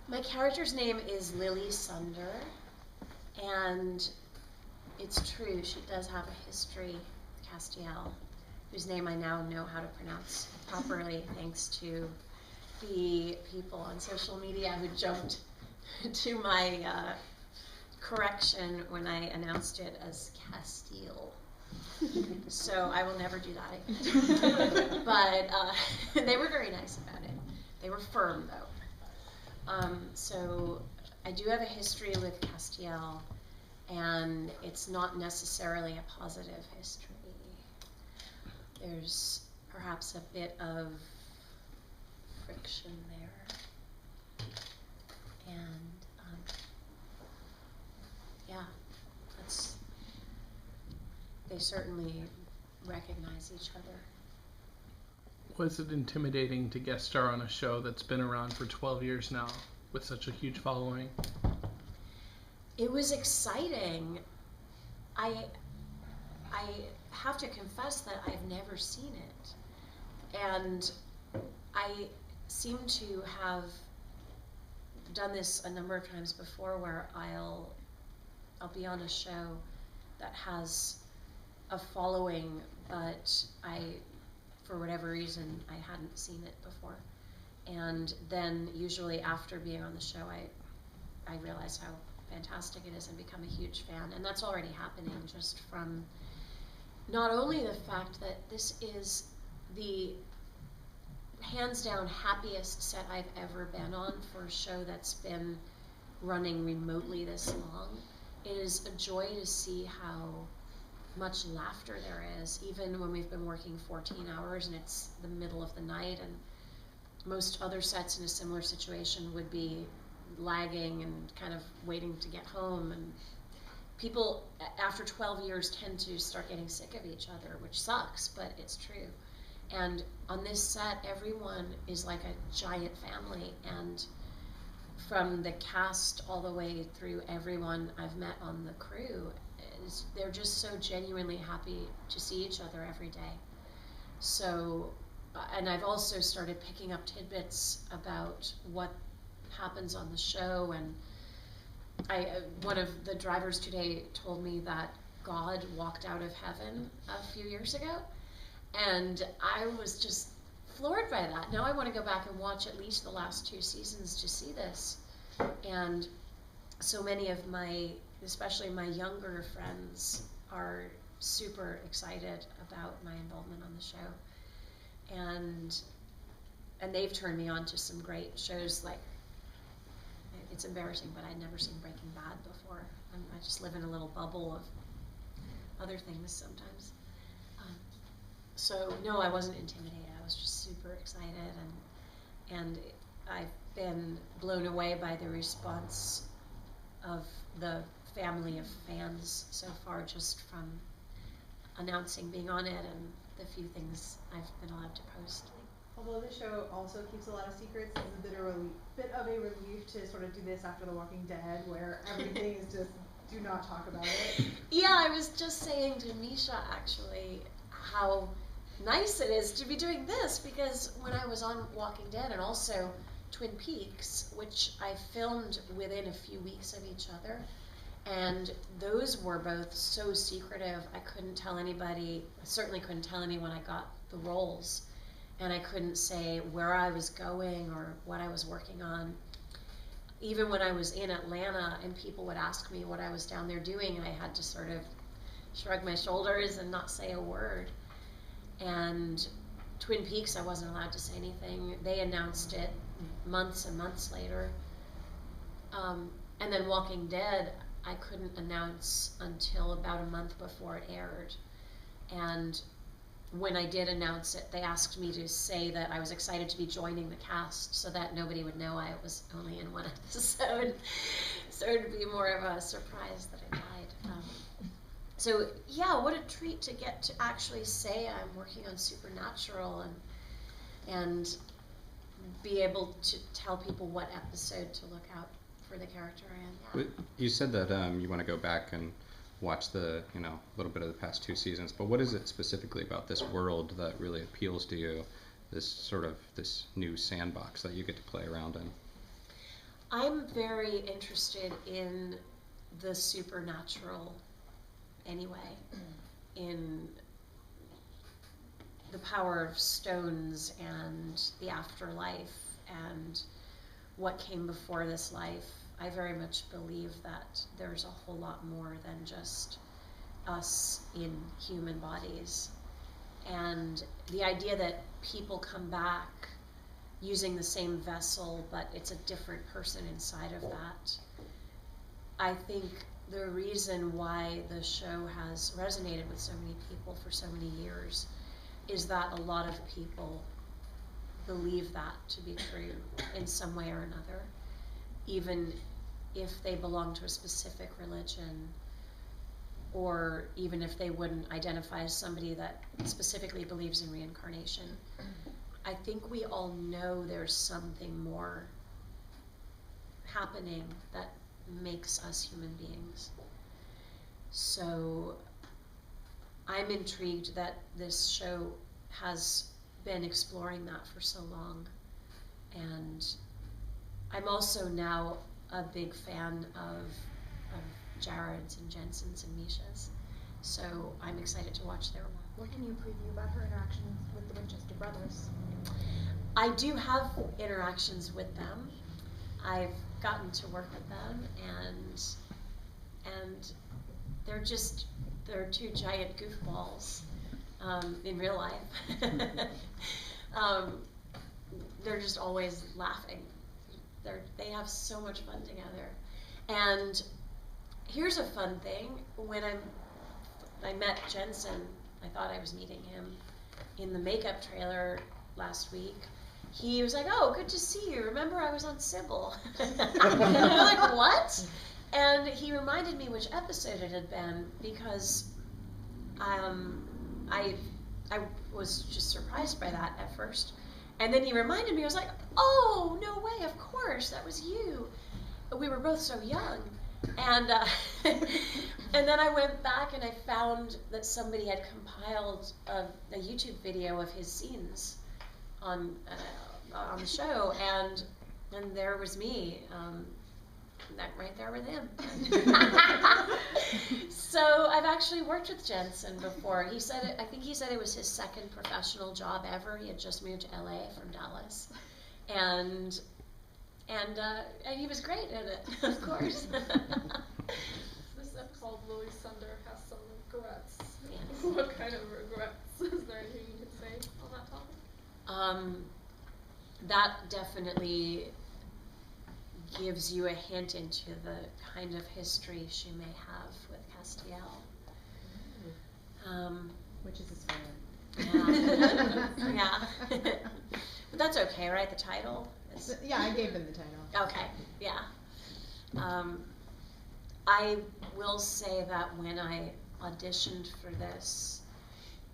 My character's name is Lily Sunder, and it's true, she does have a history with Castiel, whose name I now know how to pronounce properly thanks to the people on social media who jumped to my correction when I announced it as Castile. So I will never do that again. But they were very nice about it. They were firm, though. So I do have a history with Castiel, and it's not necessarily a positive history. There's perhaps a bit of friction there. And yeah, they certainly recognize each other. Was it intimidating to guest star on a show that's been around for 12 years now with such a huge following? It was exciting. I have to confess that I've never seen it. And I seem to have done this a number of times before where I'll be on a show that has a following, but for whatever reason, I hadn't seen it before. And then usually after being on the show, I realize how fantastic it is and become a huge fan. And that's already happening just from not only the fact that this is the hands down happiest set I've ever been on for a show that's been running remotely this long. It is a joy to see how much laughter there is, even when we've been working 14 hours and it's the middle of the night, and most other sets in a similar situation would be lagging and kind of waiting to get home, and people after 12 years tend to start getting sick of each other, which sucks, but it's true. And on this set, everyone is like a giant family, and from the cast all the way through everyone I've met on the crew, they're just so genuinely happy to see each other every day. So, and I've also started picking up tidbits about what happens on the show, and one of the drivers today told me that God walked out of heaven a few years ago, and I was just floored by that. Now I want to go back and watch at least the last 2 seasons to see this. And so many of especially my younger friends, are super excited about my involvement on the show. And they've turned me on to some great shows. Like, it's embarrassing, but I'd never seen Breaking Bad before. I just live in a little bubble of other things sometimes. So no, I wasn't intimidated. I was just super excited, and I've been blown away by the response of the family of fans so far, just from announcing being on it and the few things I've been allowed to post. Although the show also keeps a lot of secrets, it's a bit of a relief to sort of do this after The Walking Dead, where everything is just, do not talk about it. Yeah, I was just saying to Misha, actually, how nice it is to be doing this, because when I was on Walking Dead and also Twin Peaks, which I filmed within a few weeks of each other, and those were both so secretive, I couldn't tell anybody. I certainly couldn't tell anyone I got the roles, and I couldn't say where I was going or what I was working on. Even when I was in Atlanta and people would ask me what I was down there doing, I had to sort of shrug my shoulders and not say a word. And Twin Peaks, I wasn't allowed to say anything. They announced it months and months later. And then Walking Dead, I couldn't announce until about a month before it aired. And when I did announce it, they asked me to say that I was excited to be joining the cast so that nobody would know I was only in one episode. So it would be more of a surprise that I died. So yeah, what a treat to get to actually say I'm working on Supernatural and be able to tell people what episode to look out for the character in. Yeah. You said that you want to go back and watch the, little bit of the past 2 seasons, but what is it specifically about this world that really appeals to you, this new sandbox that you get to play around in? I'm very interested in the supernatural anyway, in the power of stones and the afterlife and what came before this life. I very much believe that there's a whole lot more than just us in human bodies. And the idea that people come back using the same vessel, but it's a different person inside of that. I think the reason why the show has resonated with so many people for so many years is that a lot of people believe that to be true in some way or another, even if they belong to a specific religion, or even if they wouldn't identify as somebody that specifically believes in reincarnation. I think we all know there's something more happening that makes us human beings. So I'm intrigued that this show has been exploring that for so long. And I'm also now a big fan of Jared's and Jensen's and Misha's. So I'm excited to watch their one. What can you preview about her interactions with the Winchester brothers? I do have interactions with them. I've gotten to work with them, and they're two giant goofballs in real life. They're just always laughing. They have so much fun together. And here's a fun thing. When I met Jensen, I thought I was meeting him in the makeup trailer last week. He was like, "Oh, good to see you. Remember I was on Sybil?" And I'm like, "What?" And he reminded me which episode it had been, because I was just surprised by that at first. And then he reminded me, I was like, "Oh, no way, of course, that was you." We were both so young. And and then I went back and I found that somebody had compiled a YouTube video of his scenes on the show, and there was me, that right there with him. So I've actually worked with Jensen before. He said I think he said it was his second professional job ever. He had just moved to LA from Dallas, and he was great at it, of course. This episode, Louis Sunder has some regrets. Yes. What kind of regrets? Is there anything you could say on that topic? That definitely gives you a hint into the kind of history she may have with Castiel. Which is his favorite. Yeah. Yeah. But that's okay, right? The title is... Yeah, I gave them the title. Okay, yeah. I will say that when I auditioned for this,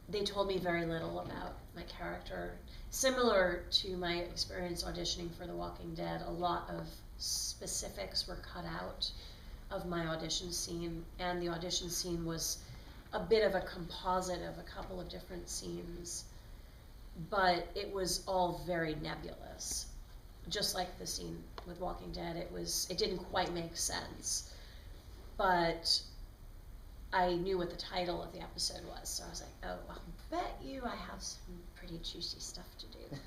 they told me very little about my character. Similar to my experience auditioning for The Walking Dead, a lot of specifics were cut out of my audition scene, and the audition scene was a bit of a composite of a couple of different scenes, but it was all very nebulous. Just like the scene with Walking Dead, it didn't quite make sense, but I knew what the title of the episode was, so I was like, oh, I'll bet you I have some pretty juicy stuff to do.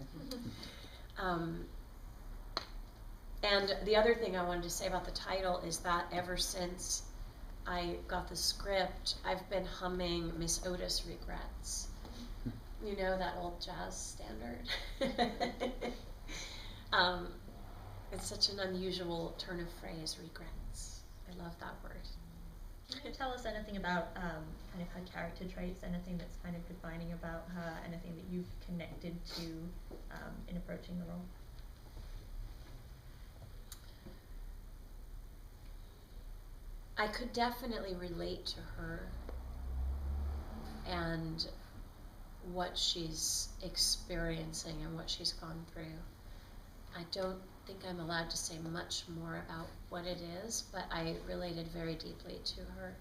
And the other thing I wanted to say about the title is that ever since I got the script, I've been humming Miss Otis Regrets. You know, that old jazz standard. It's such an unusual turn of phrase, regrets. I love that word. Can you tell us anything about kind of her character traits, anything that's kind of defining about her, anything that you've connected to in approaching the role? I could definitely relate to her and what she's experiencing and what she's gone through. I don't think I'm allowed to say much more about what it is, but I related very deeply to her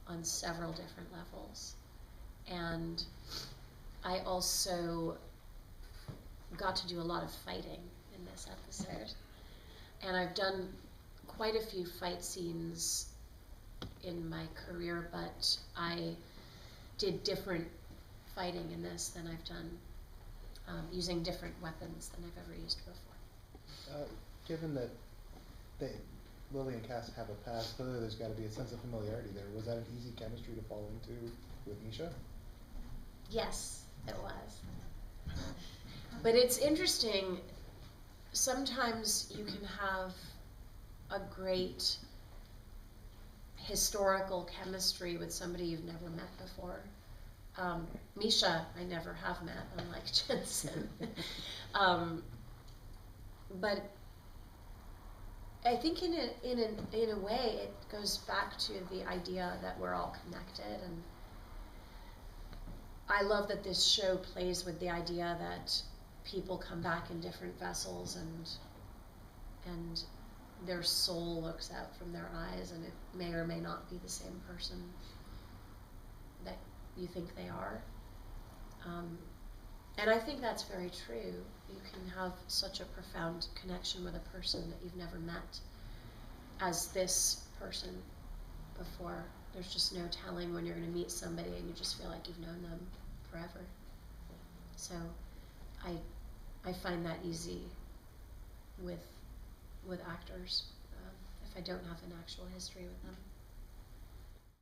on several different levels. And I also got to do a lot of fighting in this episode. And I've done quite a few fight scenes in my career, but I did different fighting in this than I've done, using different weapons than I've ever used before. Given that Lily and Cass have a past, clearly there's got to be a sense of familiarity there. Was that an easy chemistry to fall into with Misha? Yes, it was. But it's interesting, sometimes you can have a great historical chemistry with somebody you've never met before. Misha, I never have met, unlike Jensen. But I think in a way it goes back to the idea that we're all connected, and I love that this show plays with the idea that people come back in different vessels, and their soul looks out from their eyes, and it may or may not be the same person that you think they are. And I think that's very true. You can have such a profound connection with a person that you've never met as this person before. There's just no telling when you're going to meet somebody and you just feel like you've known them forever. So I find that easy with actors if I don't have an actual history with them.